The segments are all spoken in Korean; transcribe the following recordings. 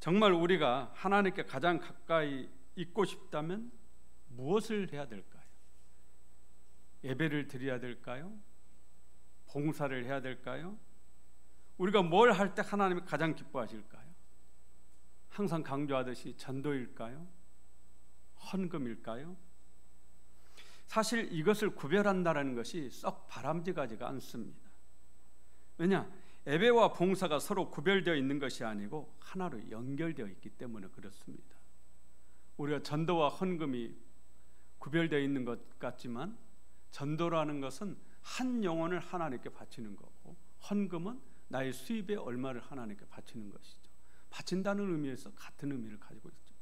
정말 우리가 하나님께 가장 가까이 있고 싶다면 무엇을 해야 될까요? 예배를 드려야 될까요? 봉사를 해야 될까요? 우리가 뭘 할 때 하나님이 가장 기뻐하실까요? 항상 강조하듯이 전도일까요? 헌금일까요? 사실 이것을 구별한다는 것이 썩 바람직하지가 않습니다. 왜냐? 예배와 봉사가 서로 구별되어 있는 것이 아니고 하나로 연결되어 있기 때문에 그렇습니다. 우리가 전도와 헌금이 구별되어 있는 것 같지만 전도라는 것은 한 영혼을 하나님께 바치는 거고 헌금은 나의 수입의 얼마를 하나님께 바치는 것이죠. 바친다는 의미에서 같은 의미를 가지고 있죠.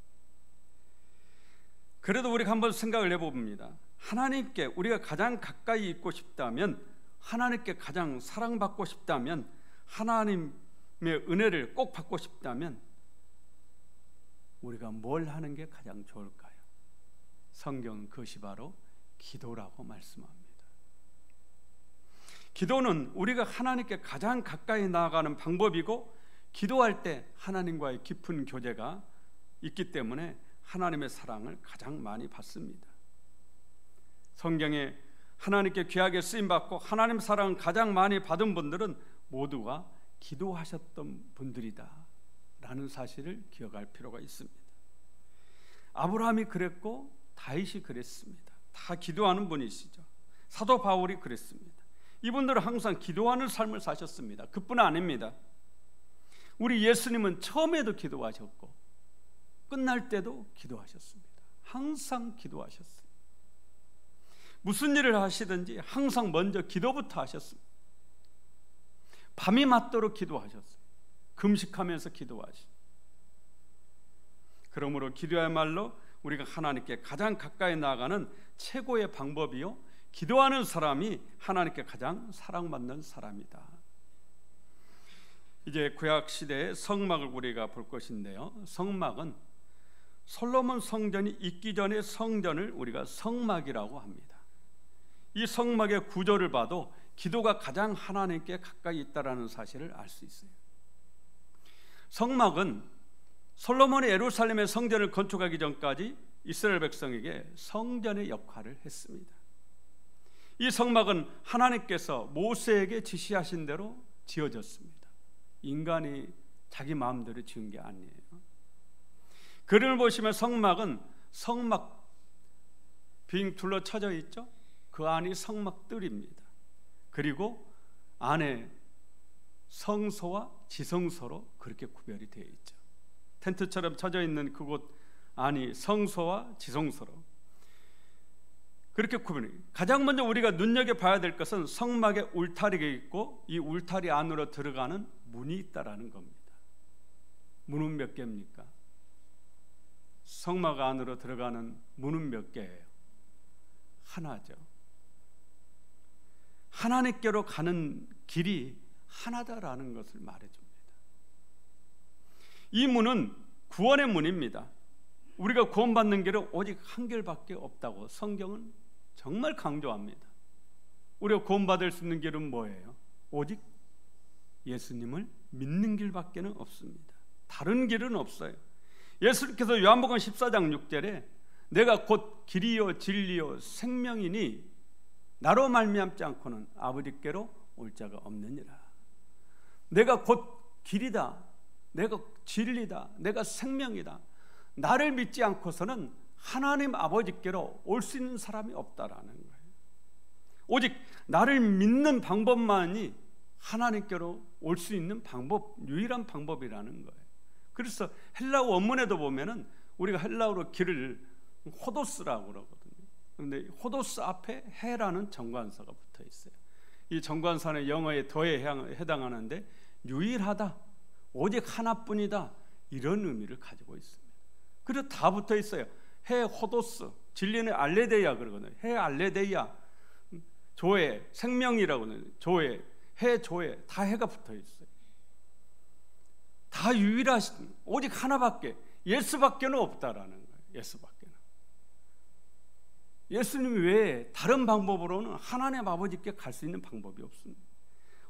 그래도 우리가 한번 생각을 해봅니다. 하나님께 우리가 가장 가까이 있고 싶다면, 하나님께 가장 사랑받고 싶다면, 하나님의 은혜를 꼭 받고 싶다면 우리가 뭘 하는 게 가장 좋을까요? 성경은 그것이 바로 기도라고 말씀합니다. 기도는 우리가 하나님께 가장 가까이 나아가는 방법이고, 기도할 때 하나님과의 깊은 교제가 있기 때문에 하나님의 사랑을 가장 많이 받습니다. 성경에 하나님께 귀하게 쓰임받고 하나님 사랑을 가장 많이 받은 분들은 모두가 기도하셨던 분들이다 라는 사실을 기억할 필요가 있습니다. 아브라함이 그랬고 다윗이 그랬습니다. 다 기도하는 분이시죠. 사도 바울이 그랬습니다. 이분들은 항상 기도하는 삶을 사셨습니다. 그뿐 아닙니다. 우리 예수님은 처음에도 기도하셨고 끝날 때도 기도하셨습니다. 항상 기도하셨습니다. 무슨 일을 하시든지 항상 먼저 기도부터 하셨습니다. 밤이 맞도록 기도하셨어요. 금식하면서 기도하셨어요. 그러므로 기도야말로 우리가 하나님께 가장 가까이 나아가는 최고의 방법이요, 기도하는 사람이 하나님께 가장 사랑받는 사람이다. 이제 구약 시대의 성막을 우리가 볼 것인데요, 성막은 솔로몬 성전이 있기 전의 성전을 우리가 성막이라고 합니다. 이 성막의 구조를 봐도 기도가 가장 하나님께 가까이 있다는 사실을 알 수 있어요. 성막은 솔로몬이 예루살렘의 성전을 건축하기 전까지 이스라엘 백성에게 성전의 역할을 했습니다. 이 성막은 하나님께서 모세에게 지시하신 대로 지어졌습니다. 인간이 자기 마음대로 지은 게 아니에요. 그림을 보시면 성막은 성막 빙 둘러쳐져 있죠. 그 안이 성막들입니다. 그리고 안에 성소와 지성소로 그렇게 구별이 되어 있죠. 텐트처럼 쳐져 있는 그곳 안이 성소와 지성소로 그렇게 구별해요. 가장 먼저 우리가 눈여겨봐야 될 것은 성막에 울타리가 있고 이 울타리 안으로 들어가는 문이 있다라는 겁니다. 문은 몇 개입니까? 성막 안으로 들어가는 문은 몇 개예요? 하나죠. 하나님께로 가는 길이 하나다라는 것을 말해줍니다. 이 문은 구원의 문입니다. 우리가 구원받는 길은 오직 한 길밖에 없다고 성경은 정말 강조합니다. 우리가 구원받을 수 있는 길은 뭐예요? 오직 예수님을 믿는 길밖에는 없습니다. 다른 길은 없어요. 예수님께서 요한복음 14장 6절에 내가 곧 길이요 진리요 생명이니 나로 말미암지 않고는 아버지께로 올 자가 없느니라. 내가 곧 길이다, 내가 진리다, 내가 생명이다. 나를 믿지 않고서는 하나님 아버지께로 올 수 있는 사람이 없다라는 거예요. 오직 나를 믿는 방법만이 하나님께로 올 수 있는 방법, 유일한 방법이라는 거예요. 그래서 헬라어 원문에도 보면은 우리가 헬라어로 길을 호도스라고 그러거든요. 그런데 호도스 앞에 해라는 정관사가 붙어 있어요. 이 정관사는 영어의 더에 해당하는데 유일하다, 오직 하나뿐이다, 이런 의미를 가지고 있습니다. 그래서 다 붙어 있어요. 해 호도스, 진리는 알레데이아 그러거든요. 해 알레데이아, 조회, 생명이라고 하는 조회, 해 조회, 다 해가 붙어 있어요. 다 유일하신, 오직 하나밖에, 예수밖에는 없다라는 거예요. 예수밖에는. 예수님 외에 다른 방법으로는 하나님 아버지께 갈 수 있는 방법이 없습니다.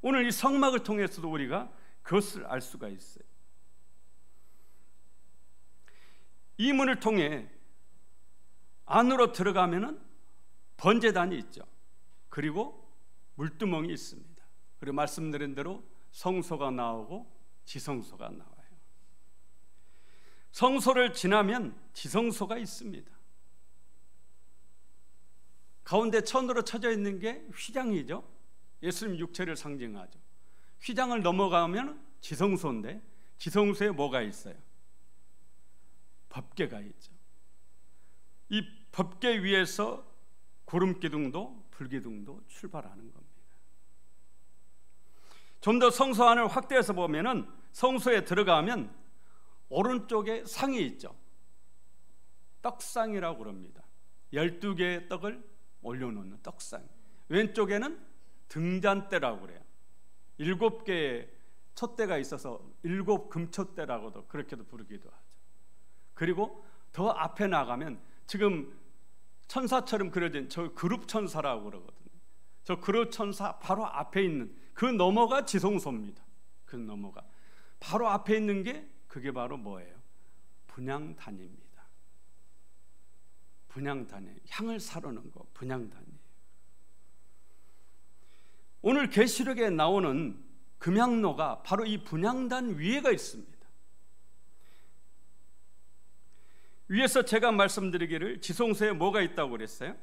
오늘 이 성막을 통해서도 우리가 그것을 알 수가 있어요. 이 문을 통해 안으로 들어가면은 번제단이 있죠. 그리고 물두멍이 있습니다. 그리고 말씀드린 대로 성소가 나오고 지성소가 나와요. 성소를 지나면 지성소가 있습니다. 가운데 천으로 쳐져 있는 게 휘장이죠. 예수님 육체를 상징하죠. 휘장을 넘어가면 지성소인데 지성소에 뭐가 있어요? 법궤가 있죠. 이 법궤 위에서 구름기둥도 불기둥도 출발하는 겁니다. 좀 더 성소 안을 확대해서 보면은 성소에 들어가면 오른쪽에 상이 있죠. 떡상이라고 그럽니다. 12개의 떡을 올려놓는 떡상. 왼쪽에는 등잔대라고 그래요. 7개의 촛대가 있어서 7금촛대라고도 그렇게도 부르기도 하죠. 그리고 더 앞에 나가면 지금 천사처럼 그려진 저 그룹 천사라고 그러거든요. 저 그룹 천사 바로 앞에 있는 그 너머가 지성소입니다. 그 너머가 바로 앞에 있는 게 그게 바로 뭐예요? 분향단입니다. 분향단에 향을 사르는 거 분향단이에요. 오늘 계시록에 나오는 금향로가 바로 이 분향단 위에가 있습니다. 위에서 제가 말씀드리기를 지성소에 뭐가 있다고 그랬어요?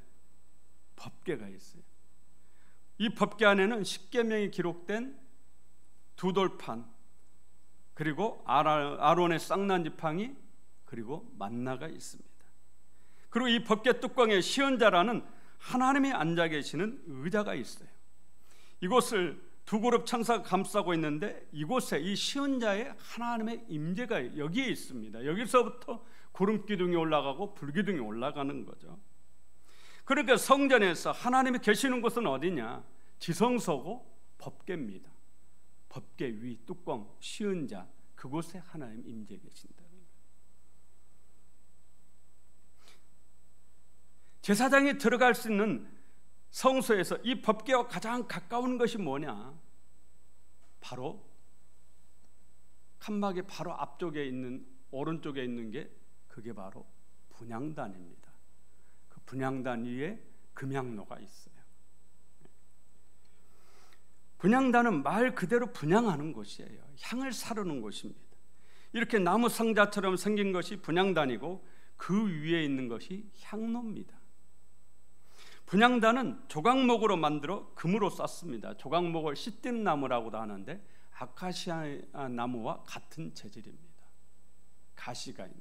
법궤가 있어요. 이 법궤 안에는 십계명이 기록된 두 돌판, 그리고 아론의 쌍난 지팡이, 그리고 만나가 있습니다. 그리고 이 법궤 뚜껑에 시은자라는 하나님이 앉아 계시는 의자가 있어요. 이곳을 두 그룹 천사가 감싸고 있는데 이곳에 이 시은자의 하나님의 임재가 여기에 있습니다. 여기서부터 구름기둥이 올라가고 불기둥이 올라가는 거죠. 그러니까 성전에서 하나님이 계시는 곳은 어디냐? 지성소고 법궤입니다. 법궤 위 뚜껑 시은자 그곳에 하나님 임재 계신다. 제사장이 들어갈 수 있는 성소에서 이 법궤와 가장 가까운 것이 뭐냐? 바로 칸막이 바로 앞쪽에 있는 오른쪽에 있는 게 그게 바로 분향단입니다. 그 분향단 위에 금향로가 있어요. 분향단은 말 그대로 분향하는 곳이에요. 향을 사르는 곳입니다. 이렇게 나무 상자처럼 생긴 것이 분향단이고 그 위에 있는 것이 향로입니다. 분향단은 조각목으로 만들어 금으로 쌌습니다. 조각목을 시띠 나무라고도 하는데 아카시아 나무와 같은 재질입니다. 가시가 있는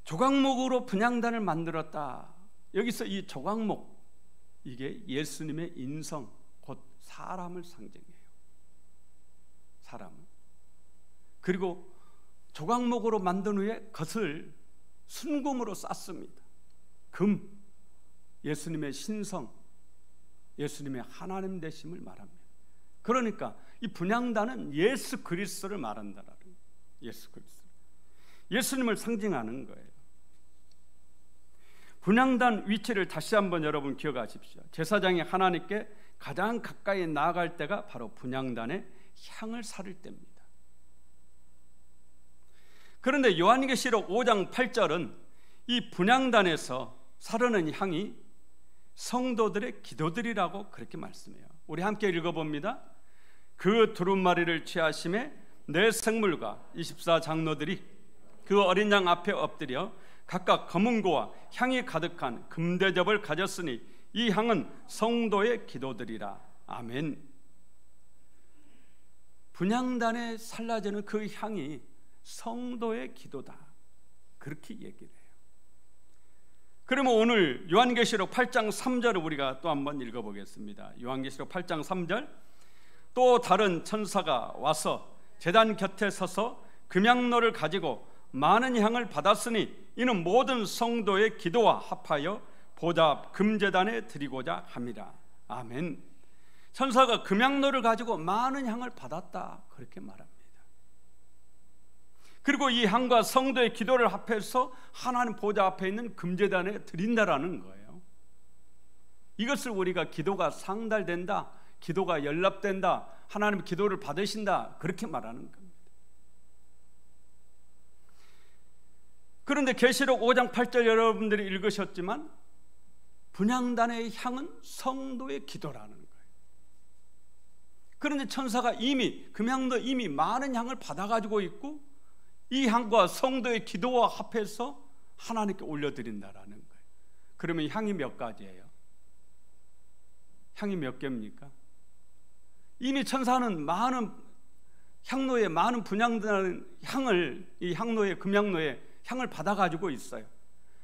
조각목으로 분향단을 만들었다. 여기서 이 조각목 이게 예수님의 인성 곧 사람을 상징해요. 사람을. 그리고 조각목으로 만든 후에 겉을 순금으로 쌌습니다. 금, 예수님의 신성, 예수님의 하나님 되심을 말합니다. 그러니까 이 분향단은 예수 그리스도를 말한다라는 거예요. 예수 그리스도, 예수님을 상징하는 거예요. 분향단 위치를 다시 한번 여러분 기억하십시오. 제사장이 하나님께 가장 가까이 나아갈 때가 바로 분향단에 향을 사를 때입니다. 그런데 요한계시록 5장 8절은 이 분향단에서 사르는 향이 성도들의 기도들이라고 그렇게 말씀해요. 우리 함께 읽어봅니다. 그 두루마리를 취하심에 내 생물과 24장로들이 그 어린 양 앞에 엎드려 각각 검은고와 향이 가득한 금대접을 가졌으니 이 향은 성도의 기도들이라. 아멘. 분향단에 살라지는 그 향이 성도의 기도다. 그렇게 얘기를 해요. 그러면 오늘 요한계시록 8장 3절을 우리가 또 한번 읽어보겠습니다. 요한계시록 8장 3절. 또 다른 천사가 와서 제단 곁에 서서 금향로를 가지고 많은 향을 받았으니 이는 모든 성도의 기도와 합하여 보좌 앞 금제단에 드리고자 함이라. 아멘. 천사가 금향로를 가지고 많은 향을 받았다 그렇게 말합니다. 그리고 이 향과 성도의 기도를 합해서 하나님 보좌 앞에 있는 금제단에 드린다라는 거예요. 이것을 우리가 기도가 상달된다, 기도가 연락된다, 하나님 기도를 받으신다 그렇게 말하는 겁니다. 그런데 계시록 5장 8절 여러분들이 읽으셨지만 분향단의 향은 성도의 기도라는 거예요. 그런데 천사가 이미 금향도 이미 많은 향을 받아가지고 있고 이 향과 성도의 기도와 합해서 하나님께 올려드린다라는 거예요. 그러면 향이 몇 가지예요? 향이 몇 개입니까? 이미 천사는 많은 향로에 많은 분향단 향을 이 향로에 금향로에 향을 받아가지고 있어요.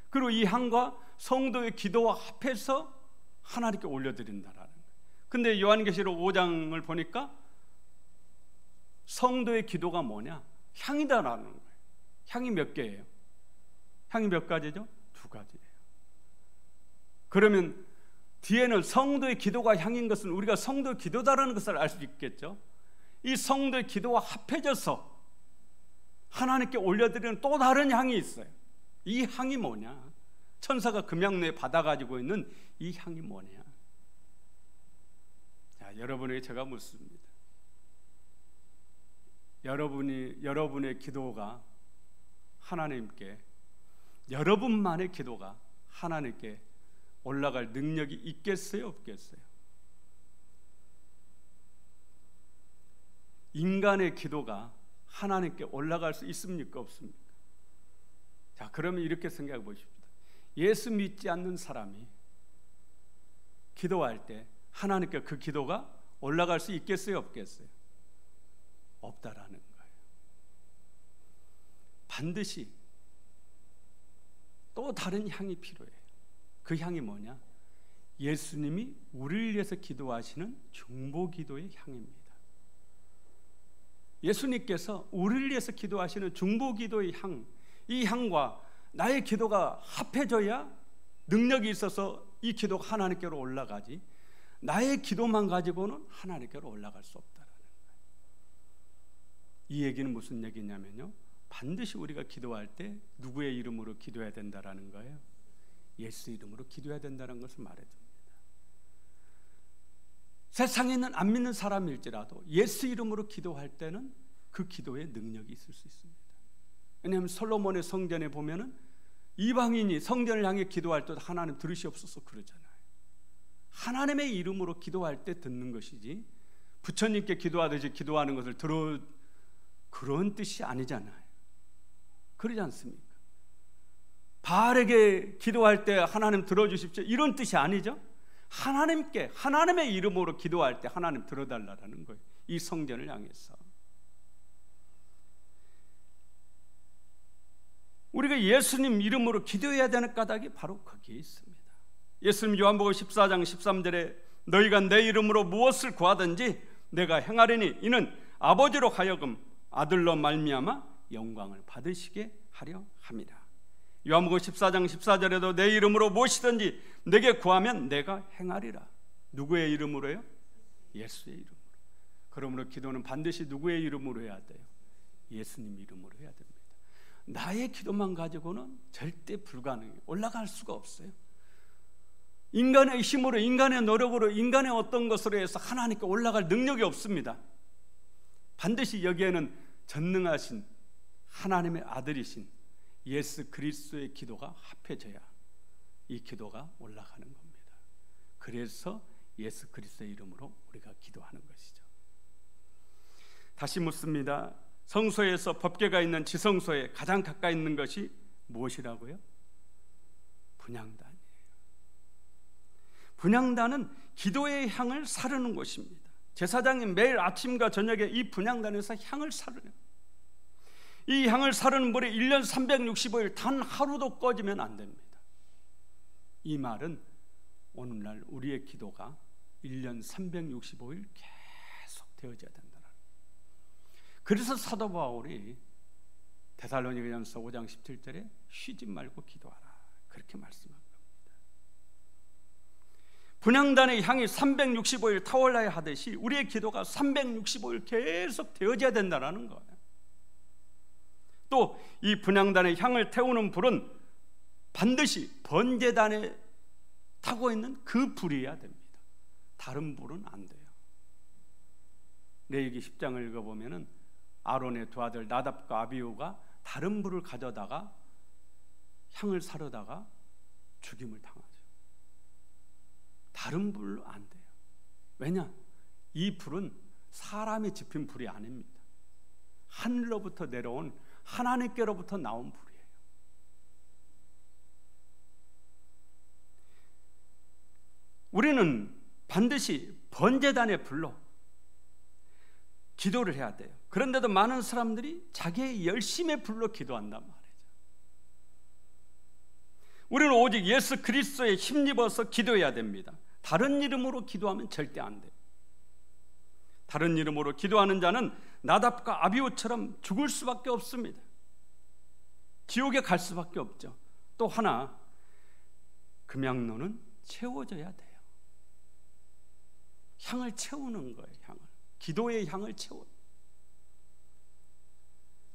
그리고 이 향과 성도의 기도와 합해서 하나님께 올려드린다라는 거예요. 근데 요한계시록 5장을 보니까 성도의 기도가 뭐냐? 향이다라는 거예요. 향이 몇 개예요? 향이 몇 가지죠? 2가지예요. 그러면 뒤에는 성도의 기도가 향인 것은 우리가 성도의 기도다라는 것을 알 수 있겠죠. 이 성도의 기도와 합해져서 하나님께 올려드리는 또 다른 향이 있어요. 이 향이 뭐냐? 천사가 금향로에 받아가지고 있는 이 향이 뭐냐? 자, 여러분에게 제가 묻습니다. 여러분의 기도가 하나님께, 여러분만의 기도가 하나님께 올라갈 능력이 있겠어요? 없겠어요? 인간의 기도가 하나님께 올라갈 수 있습니까? 없습니까? 자, 그러면 이렇게 생각해 보십시오. 예수 믿지 않는 사람이 기도할 때 하나님께 그 기도가 올라갈 수 있겠어요? 없겠어요? 없다라는 거예요. 반드시 또 다른 향이 필요해요. 그 향이 뭐냐? 예수님이 우리를 위해서 기도하시는 중보기도의 향입니다. 예수님께서 우리를 위해서 기도하시는 중보기도의 향, 이 향과 나의 기도가 합해져야 능력이 있어서 이 기도가 하나님께로 올라가지, 나의 기도만 가지고는 하나님께로 올라갈 수 없다라는 거예요. 이 얘기는 무슨 얘기냐면요, 반드시 우리가 기도할 때 누구의 이름으로 기도해야 된다라는 거예요? 예수 이름으로 기도해야 된다는 것을 말해줍니다. 세상에 있는 안 믿는 사람일지라도 예수 이름으로 기도할 때는 그 기도에 능력이 있을 수 있습니다. 왜냐하면 솔로몬의 성전에 보면은 이방인이 성전을 향해 기도할 때 하나님 들으시옵소서 그러잖아요. 하나님의 이름으로 기도할 때 듣는 것이지 부처님께 기도하듯이 기도하는 것을 들어 그런 뜻이 아니잖아요. 그러지 않습니까? 바알에게 기도할 때 하나님 들어주십시오 이런 뜻이 아니죠. 하나님께 하나님의 이름으로 기도할 때 하나님 들어달라는 거예요. 이 성전을 향해서 우리가 예수님 이름으로 기도해야 되는 까닭이 바로 거기에 있습니다. 예수님 요한복음 14장 13절에 너희가 내 이름으로 무엇을 구하든지 내가 행하리니 이는 아버지로 하여금 아들로 말미암아 영광을 받으시게 하려 함이라. 요한복음 14장 14절에도 내 이름으로 무엇이든지 내게 구하면 내가 행하리라. 누구의 이름으로요? 예수의 이름으로. 그러므로 기도는 반드시 누구의 이름으로 해야 돼요? 예수님 이름으로 해야 됩니다. 나의 기도만 가지고는 절대 불가능해요. 올라갈 수가 없어요. 인간의 힘으로, 인간의 노력으로, 인간의 어떤 것으로 해서 하나님께 올라갈 능력이 없습니다. 반드시 여기에는 전능하신 하나님의 아들이신 예수 그리스도의 기도가 합해져야 이 기도가 올라가는 겁니다. 그래서 예수 그리스도의 이름으로 우리가 기도하는 것이죠. 다시 묻습니다. 성소에서 법궤가 있는 지성소에 가장 가까이 있는 것이 무엇이라고요? 분향단이에요. 분향단은 기도의 향을 사르는 곳입니다. 제사장이 매일 아침과 저녁에 이 분향단에서 향을 사르요. 이 향을 사르는 불이 1년 365일 단 하루도 꺼지면 안 됩니다. 이 말은 오늘날 우리의 기도가 1년 365일 계속 되어져야 된다는 거예요. 그래서 사도 바울이 데살로니가전서 5장 17절에 쉬지 말고 기도하라 그렇게 말씀한 겁니다. 분향단의 향이 365일 타올라야 하듯이 우리의 기도가 365일 계속 되어져야 된다는 거예요. 또 이 분향단의 향을 태우는 불은 반드시 번제단에 타고 있는 그 불이어야 됩니다. 다른 불은 안 돼요. 레위기 10장을 읽어보면 아론의 두 아들 나답과 아비후가 다른 불을 가져다가 향을 사려다가 죽임을 당하죠. 다른 불로 안 돼요. 왜냐? 이 불은 사람이 지핀 불이 아닙니다. 하늘로부터 내려온 하나님께로부터 나온 불이에요. 우리는 반드시 번제단의 불로 기도를 해야 돼요. 그런데도 많은 사람들이 자기의 열심의 불로 기도한단 말이죠. 우리는 오직 예수 그리스도에 힘입어서 기도해야 됩니다. 다른 이름으로 기도하면 절대 안 돼요. 다른 이름으로 기도하는 자는 나답과 아비후처럼 죽을 수밖에 없습니다. 지옥에 갈 수밖에 없죠. 또 하나, 금양로는 채워져야 돼요. 향을 채우는 거예요. 향을. 기도의 향을 채워요.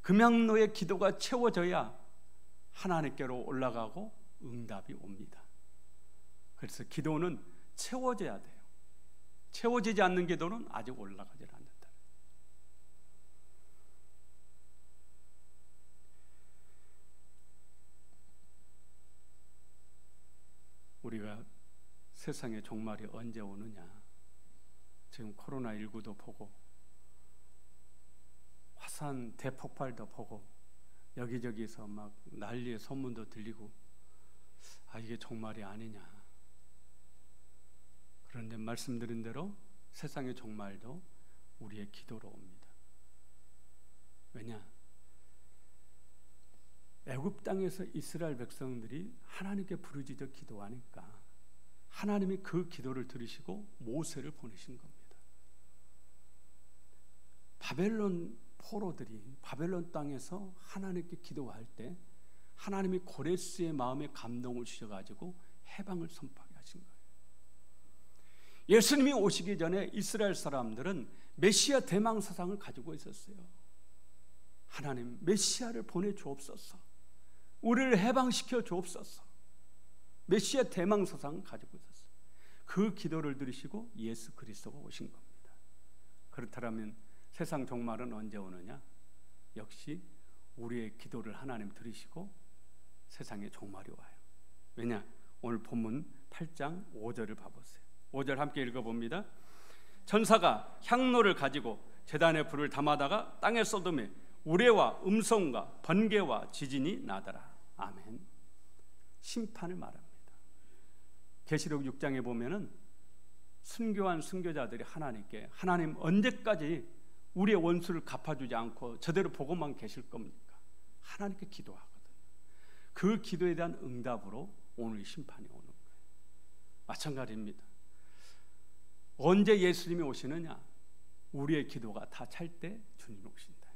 금양로의 기도가 채워져야 하나님께로 올라가고 응답이 옵니다. 그래서 기도는 채워져야 돼요. 채워지지 않는 기도는 아직 올라가지 않는다. 우리가 세상의 종말이 언제 오느냐? 지금 코로나19도 보고 화산 대폭발도 보고 여기저기서 막 난리의 소문도 들리고, 이게 종말이 아니냐. 그런데 말씀드린 대로 세상의 종말도 우리의 기도로 옵니다. 왜냐? 애굽 땅에서 이스라엘 백성들이 하나님께 부르짖어 기도하니까 하나님이 그 기도를 들으시고 모세를 보내신 겁니다. 바벨론 포로들이 바벨론 땅에서 하나님께 기도할 때 하나님이 고레스의 마음에 감동을 주셔가지고 해방을 선포하게 하신 거예요. 예수님이 오시기 전에 이스라엘 사람들은 메시아 대망사상을 가지고 있었어요. 하나님, 메시아를 보내주옵소서. 우리를 해방시켜 주옵소서. 메시아 대망사상을 가지고 있었어요. 그 기도를 들으시고 예수 그리스도가 오신 겁니다. 그렇다면 세상 종말은 언제 오느냐? 역시 우리의 기도를 하나님 들으시고 세상의 종말이 와요. 왜냐? 오늘 본문 8장 5절을 봐보세요. 5절 함께 읽어봅니다. 천사가 향로를 가지고 제단에 불을 담아다가 땅에 쏟음에 우레와 음성과 번개와 지진이 나더라. 아멘. 심판을 말합니다. 계시록 6장에 보면은 순교한 순교자들이 하나님께, 하나님 언제까지 우리의 원수를 갚아주지 않고 저대로 보고만 계실 겁니까? 하나님께 기도하거든요. 그 기도에 대한 응답으로 오늘 심판이 오는 거예요. 마찬가지입니다. 언제 예수님이 오시느냐? 우리의 기도가 다 찰 때 주님이 오신다.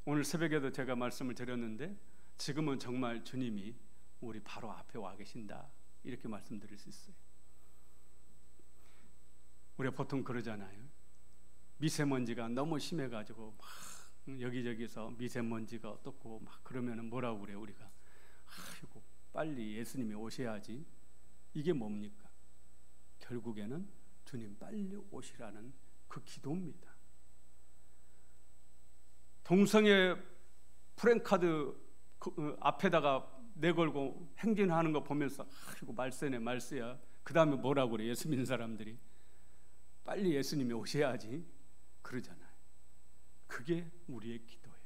오늘 새벽에도 제가 말씀을 드렸는데 지금은 정말 주님이 우리 바로 앞에 와 계신다, 이렇게 말씀드릴 수 있어요. 우리가 보통 그러잖아요. 미세먼지가 너무 심해가지고 막 여기저기서 미세먼지가 어떻고 막 그러면은 뭐라고 그래요? 우리가 아이고 빨리 예수님이 오셔야지. 이게 뭡니까? 결국에는 주님 빨리 오시라는 그 기도입니다. 동성애 프랭카드 앞에다가 내걸고 행진하는 거 보면서 아이고 말세네 말세야. 그 다음에 뭐라고 그래? 예수 믿는 사람들이 빨리 예수님이 오셔야지 그러잖아요. 그게 우리의 기도예요.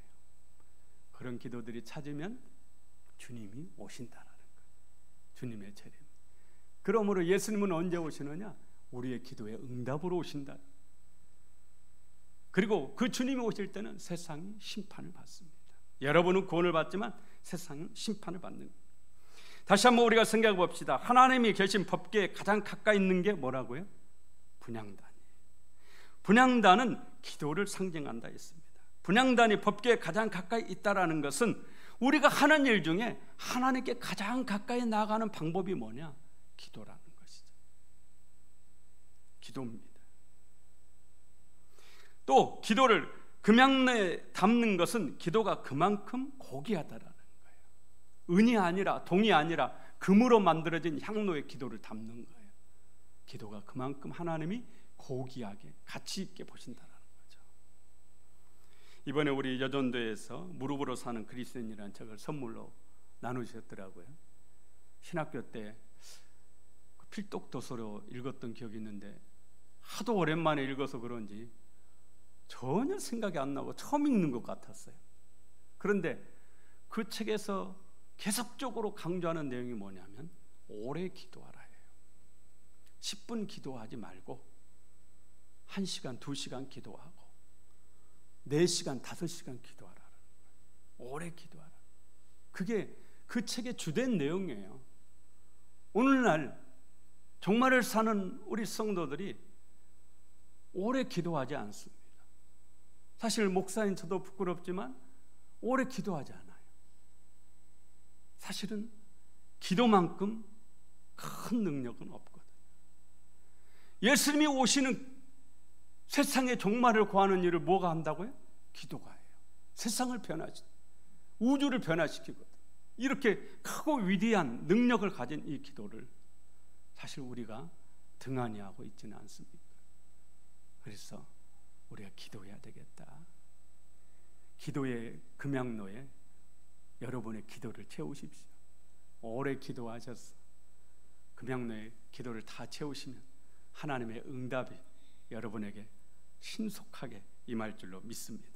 그런 기도들이 찾으면 주님이 오신다라는 거예요. 주님의 재림. 그러므로 예수님은 언제 오시느냐? 우리의 기도에 응답으로 오신다. 그리고 그 주님이 오실 때는 세상이 심판을 받습니다. 여러분은 구원을 받지만 세상은 심판을 받는 거예요. 다시 한번 우리가 생각해 봅시다. 하나님이 계신 법궤에 가장 가까이 있는 게 뭐라고요? 분향단이에요. 분향단은 기도를 상징한다 했습니다. 분향단이 법궤에 가장 가까이 있다라는 것은 우리가 하는 일 중에 하나님께 가장 가까이 나아가는 방법이 뭐냐? 기도라는 것이죠. 기도입니다. 또 기도를 금양내에 담는 것은 기도가 그만큼 고귀하다라는 거예요. 은이 아니라 동이 아니라 금으로 만들어진 향로의 기도를 담는 거예요. 기도가 그만큼 하나님이 고귀하게 가치 있게 보신다라는 거죠. 이번에 우리 여전도에서 무릎으로 사는 그리스도인이라는 책을 선물로 나누셨더라고요. 신학교 때 필독 도서로 읽었던 기억이 있는데 하도 오랜만에 읽어서 그런지 전혀 생각이 안 나고 처음 읽는 것 같았어요. 그런데 그 책에서 계속적으로 강조하는 내용이 뭐냐면 오래 기도하라 해요. 10분 기도하지 말고 1시간, 2시간 기도하고 4시간, 5시간 기도하라. 오래 기도하라. 그게 그 책의 주된 내용이에요. 오늘날 종말을 사는 우리 성도들이 오래 기도하지 않습니다. 사실 목사인 저도 부끄럽지만 오래 기도하지 않아요. 사실은 기도만큼 큰 능력은 없거든요. 예수님이 오시는 세상의 종말을 구하는 일을 뭐가 한다고요? 기도가 해요. 세상을 우주를 변화시키거든요. 이렇게 크고 위대한 능력을 가진 이 기도를 사실 우리가 등한히 하고 있지는 않습니까? 그래서 우리가 기도해야 되겠다. 기도의 금양로에 여러분의 기도를 채우십시오. 오래 기도하셔서 금양로의 기도를 다 채우시면 하나님의 응답이 여러분에게 신속하게 임할 줄로 믿습니다.